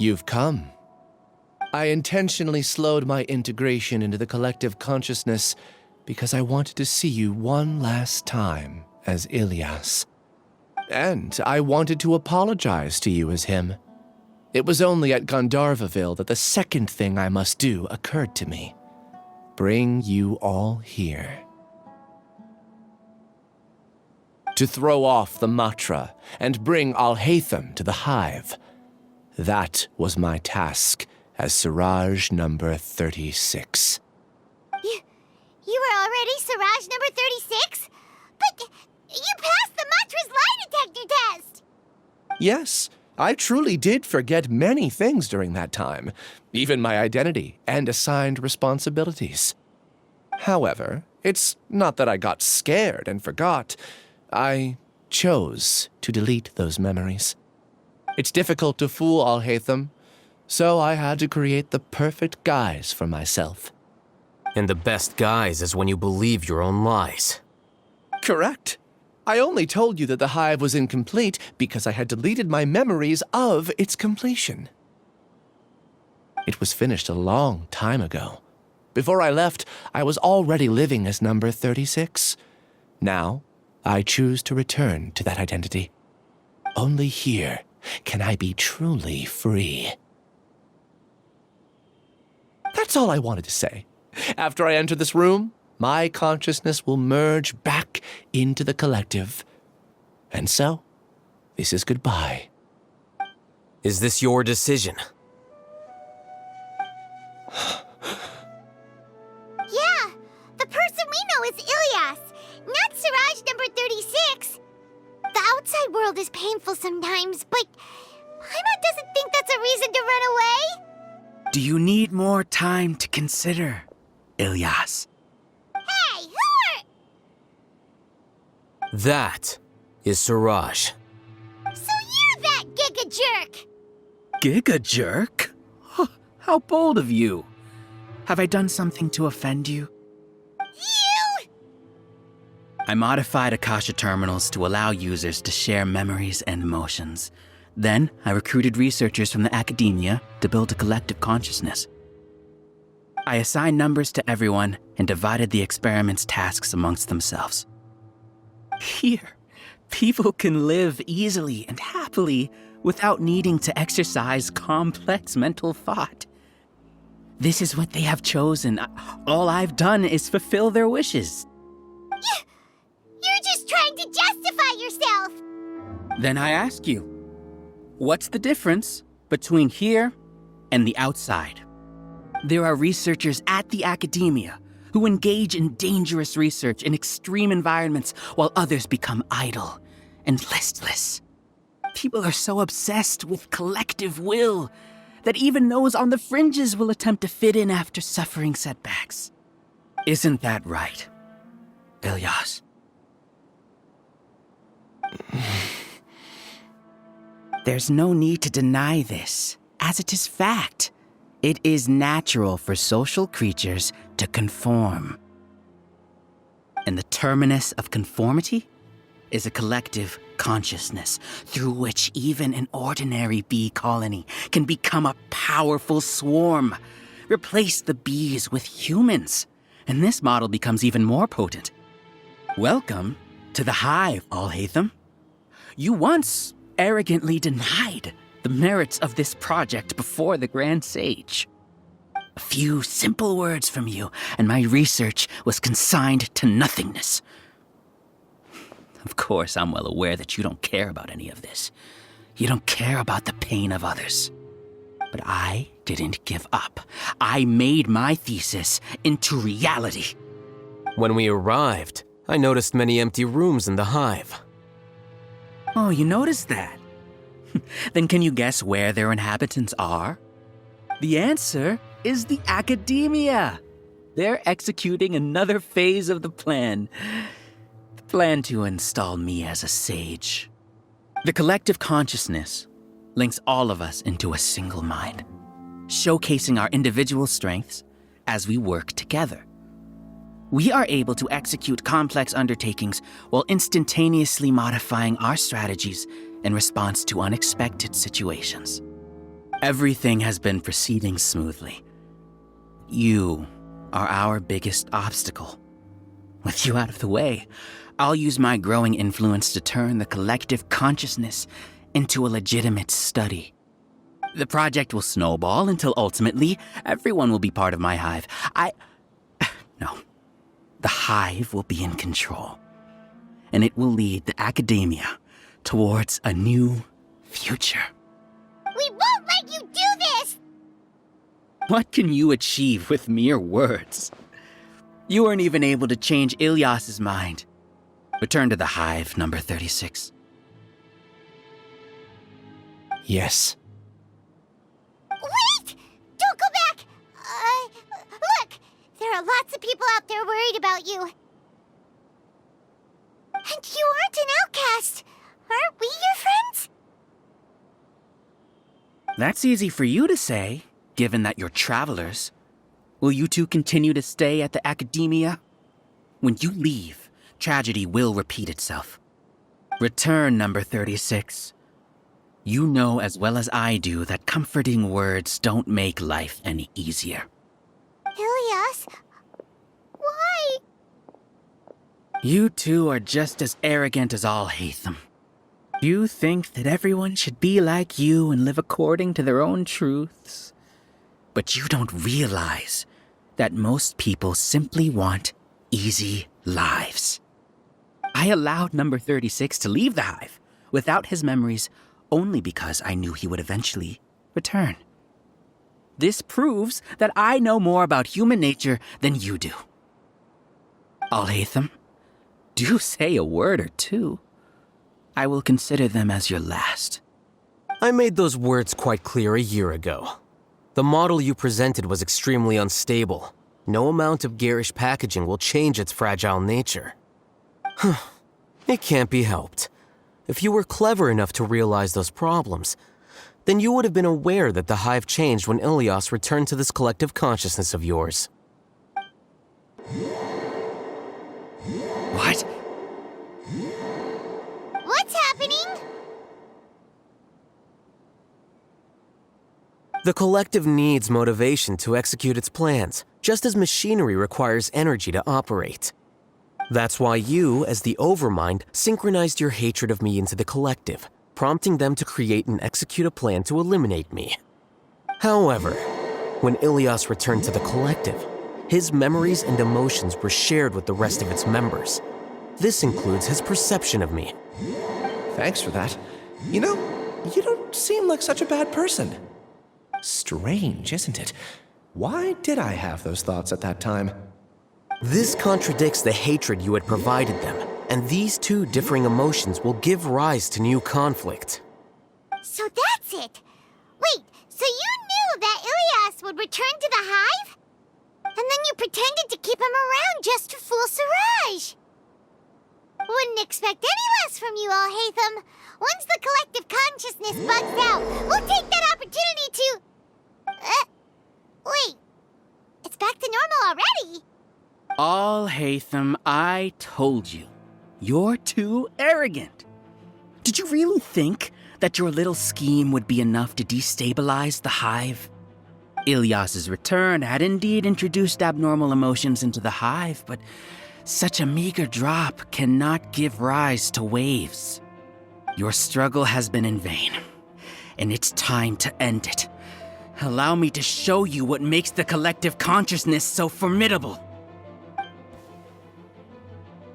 You've come. I intentionally slowed my integration into the collective consciousness because I wanted to see you one last time as Ilias. And I wanted to apologize to you as him. It was only at Gandharvaville that the second thing I must do occurred to me. Bring you all here. To throw off the Matra and bring Alhathiem to the hive. That was my task as Siraj number 36. You were already Siraj number 36? But you passed the Matra's lie detector test! Yes, I truly did forget many things during that time, even my identity and assigned responsibilities. However, it's not that I got scared and forgot. I chose to delete those memories. It's difficult to fool Alhathiem, so I had to create the perfect guise for myself. And the best guise is when you believe your own lies. Correct. I only told you that the hive was incomplete because I had deleted my memories of its completion. It was finished a long time ago. Before I left, I was already living as number 36. Now, I choose to return to that identity. Only here can I be truly free. That's all I wanted to say. After I enter this room, my consciousness will merge back into the collective. And so, this is goodbye. Is this your decision? Yeah, the person we know is Ilias, not Siraj number 36. The outside world is painful sometimes, but Paimon doesn't think that's a reason to run away. Do you need more time to consider, Ilias? Hey, who are... That is Siraj. So you're that giga jerk! Giga jerk? Huh, how bold of you. Have I done something to offend you? You! I modified Akasha terminals to allow users to share memories and emotions. Then, I recruited researchers from the academia to build a collective consciousness. I assigned numbers to everyone and divided the experiment's tasks amongst themselves. Here, people can live easily and happily without needing to exercise complex mental thought. This is what they have chosen. All I've done is fulfill their wishes. You're just trying to justify yourself! Then I ask you, what's the difference between here and the outside? There are researchers at the academia who engage in dangerous research in extreme environments while others become idle and listless. People are so obsessed with collective will that even those on the fringes will attempt to fit in after suffering setbacks. Isn't that right, Ilias? There's no need to deny this, as it is fact. It is natural for social creatures to conform. And the terminus of conformity is a collective consciousness through which even an ordinary bee colony can become a powerful swarm. Replace the bees with humans, and this model becomes even more potent. Welcome to the hive, Alhathiem. You once arrogantly denied the merits of this project before the Grand Sage. A few simple words from you, and my research was consigned to nothingness. Of course, I'm well aware that you don't care about any of this. You don't care about the pain of others. But I didn't give up. I made my thesis into reality. When we arrived, I noticed many empty rooms in the hive. Oh, you noticed that? Then can you guess where their inhabitants are? The answer is the academia. They're executing another phase of the plan. The plan to install me as a sage. The collective consciousness links all of us into a single mind, showcasing our individual strengths as we work together. We are able to execute complex undertakings while instantaneously modifying our strategies in response to unexpected situations. Everything has been proceeding smoothly. You are our biggest obstacle. With you out of the way, I'll use my growing influence to turn the collective consciousness into a legitimate study. The project will snowball until ultimately everyone will be part of my hive. No. The hive will be in control. And it will lead the academia towards a new future. We won't let you do this! What can you achieve with mere words? You weren't even able to change Ilyas's mind. Return to the hive, number 36. Yes. Wait! Don't go back! Look! There are lots of people out there worried about you. And you aren't an outcast. Aren't we your friends? That's easy for you to say, given that you're travelers. Will you two continue to stay at the academia? When you leave, tragedy will repeat itself. Return, number 36. You know as well as I do that comforting words don't make life any easier. Ilyas? Why? You two are just as arrogant as Alhathiem. You think that everyone should be like you and live according to their own truths. But you don't realize that most people simply want easy lives. I allowed number 36 to leave the hive without his memories only because I knew he would eventually return. This proves that I know more about human nature than you do. Alhathiem, do say a word or two. I will consider them as your last. I made those words quite clear a year ago. The model you presented was extremely unstable. No amount of garish packaging will change its fragile nature. It can't be helped. If you were clever enough to realize those problems, then you would have been aware that the hive changed when Ilyas returned to this collective consciousness of yours. What? What's happening? The collective needs motivation to execute its plans, just as machinery requires energy to operate. That's why you, as the Overmind, synchronized your hatred of me into the collective, prompting them to create and execute a plan to eliminate me. However, when Ilyas returned to the collective, his memories and emotions were shared with the rest of its members. This includes his perception of me. Thanks for that. You know, you don't seem like such a bad person. Strange, isn't it? Why did I have those thoughts at that time? This contradicts the hatred you had provided them, and these two differing emotions will give rise to new conflict. So that's it. Wait, so you knew that Ilyas would return to the hive? And then you pretended to keep him around just to fool Siraj. Wouldn't expect any less from you, Alhathiem. Once the collective consciousness bugs out, we'll take that opportunity to... wait. It's back to normal already. Alhathiem, I told you. You're too arrogant. Did you really think that your little scheme would be enough to destabilize the hive? Ilyas's return had indeed introduced abnormal emotions into the hive, but such a meager drop cannot give rise to waves. Your struggle has been in vain, and it's time to end it. Allow me to show you what makes the collective consciousness so formidable.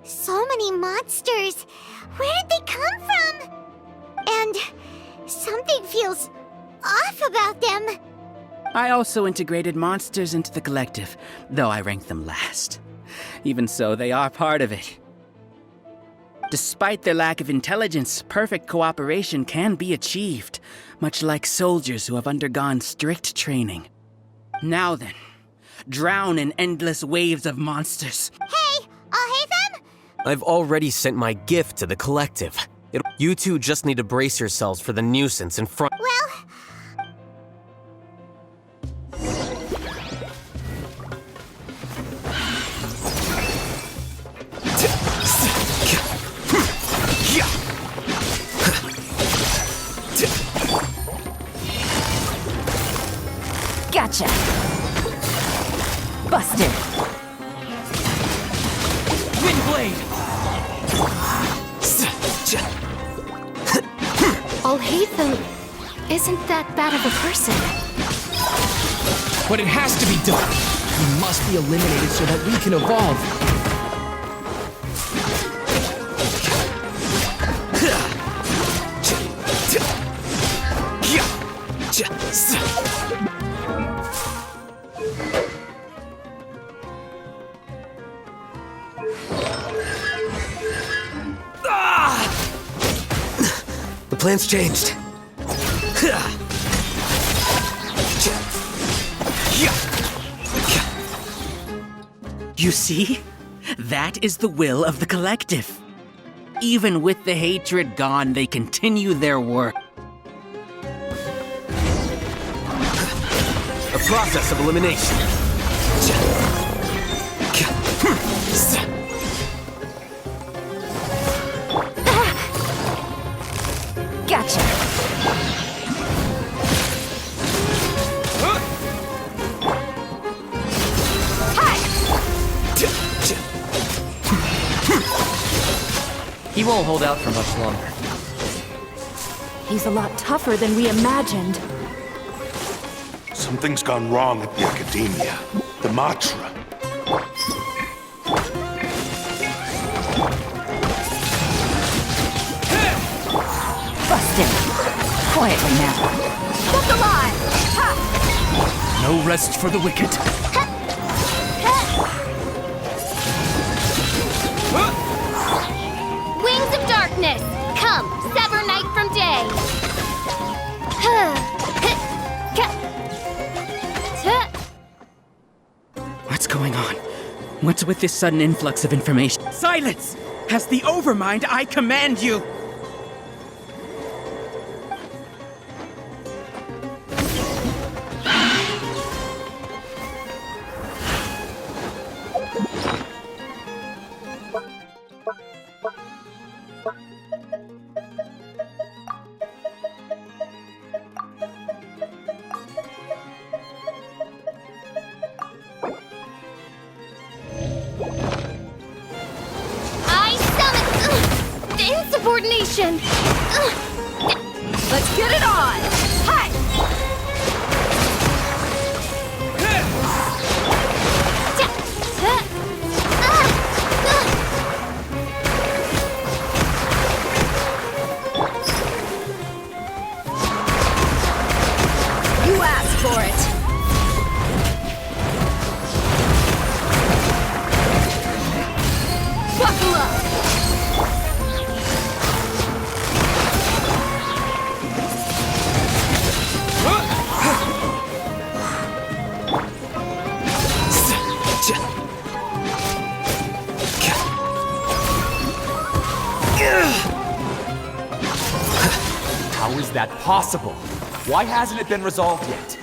So many monsters. Where did they come from? And something feels off about them. I also integrated monsters into the collective, though I ranked them last. Even so, they are part of it. Despite their lack of intelligence, perfect cooperation can be achieved, much like soldiers who have undergone strict training. Now then, drown in endless waves of monsters. Hey, Alhathiem? I've already sent my gift to the collective. You two just need to brace yourselves for the nuisance in front. Well... blade! Alhathiem isn't that bad of a person. But it has to be done. He must be eliminated so that we can evolve. The plan's changed. You see? That is the will of the collective. Even with the hatred gone, they continue their work. A process of elimination. Gotcha. He won't hold out for much longer. He's a lot tougher than we imagined. Something's gone wrong at the Academia. The Matra. Bust him. Quietly now. Kept alive! Ha! No rest for the wicked. Wings of darkness, come, sever night from day. What's going on? What's with this sudden influx of information? Silence! As the Overmind, I command you! Insubordination! Let's get it on! Hi! You asked for it! Buckle up! How is that possible? Why hasn't it been resolved yet?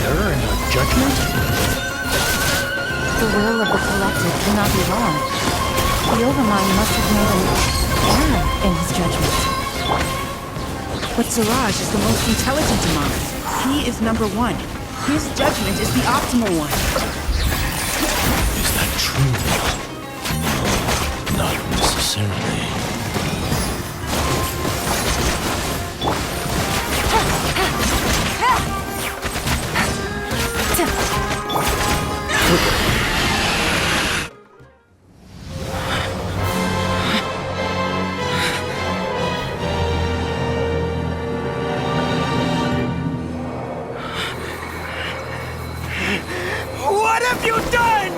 Error in our judgment? The will of the collective cannot be wrong. The Overmind must have made an error in his judgment. But Siraj is the most intelligent among us. He is number one. His judgment is the optimal one. Is that true? No, not necessarily. What have you done?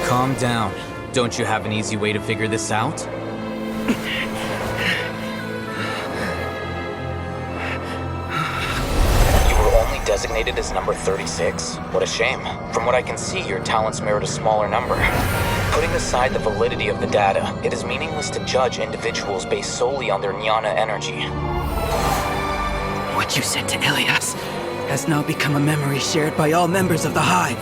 Calm down. Don't you have an easy way to figure this out? You were only designated as number 36? What a shame. From what I can see, your talents merit a smaller number. Putting aside the validity of the data, it is meaningless to judge individuals based solely on their jnana energy. What you said to Ilias has now become a memory shared by all members of the Hive.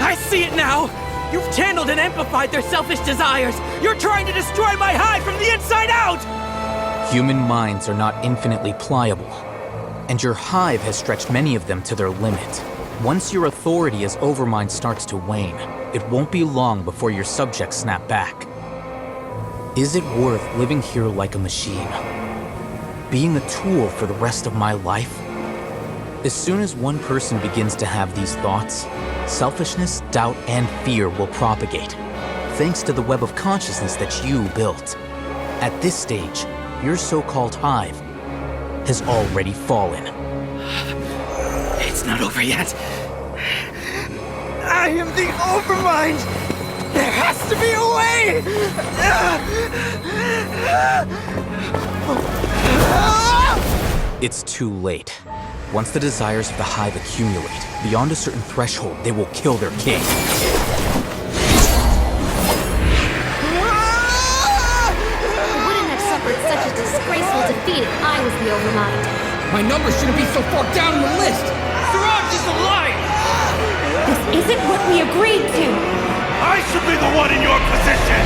I see it now! You've channeled and amplified their selfish desires! You're trying to destroy my Hive from the inside out! Human minds are not infinitely pliable, and your Hive has stretched many of them to their limit. Once your authority as Overmind starts to wane, it won't be long before your subjects snap back. Is it worth living here like a machine? Being a tool for the rest of my life? As soon as one person begins to have these thoughts, selfishness, doubt, and fear will propagate, thanks to the web of consciousness that you built. At this stage, your so-called hive has already fallen. It's not over yet. I am the Overmind! There has to be a way! It's too late. Once the desires of the hive accumulate, beyond a certain threshold, they will kill their king. I wouldn't have suffered such a disgraceful defeat if I was the Overmind. My number shouldn't be so far down the list! Siraj is alive! This isn't what we agreed to! I should be the one in your position!